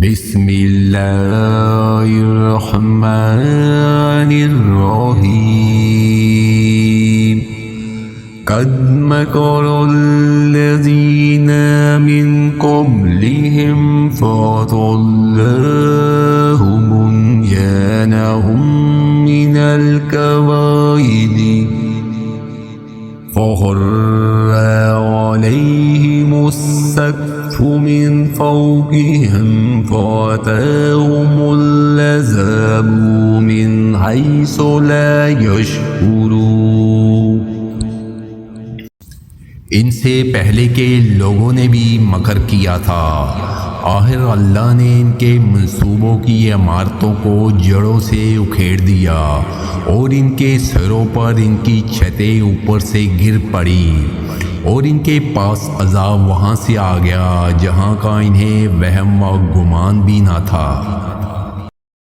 बिस्मिल्लाहिर्रहमानिर्रहीम। क़द मकरल्लज़ीना मिन क़ब्लिहिम फ़अतल्लाहु बुनयानहुम मिनल क़वाइदि फ़ख़र्र अलैहिमुस्सक़्फ़ु मिन फ़ौक़िहिम फ़अताहुमुल्लज़ाबु मिन हैसु ला यशऊरून। इनसे पहले के लोगों ने भी मकर किया था, आखिर अल्लाह ने इनके मंसूबों की इमारतों को जड़ों से उखेड़ दिया और इनके सिरों पर इनकी छतें ऊपर से गिर पड़ी और इनके पास अज़ाब वहाँ से आ गया जहाँ का इन्हें वहम व गुमान भी ना था।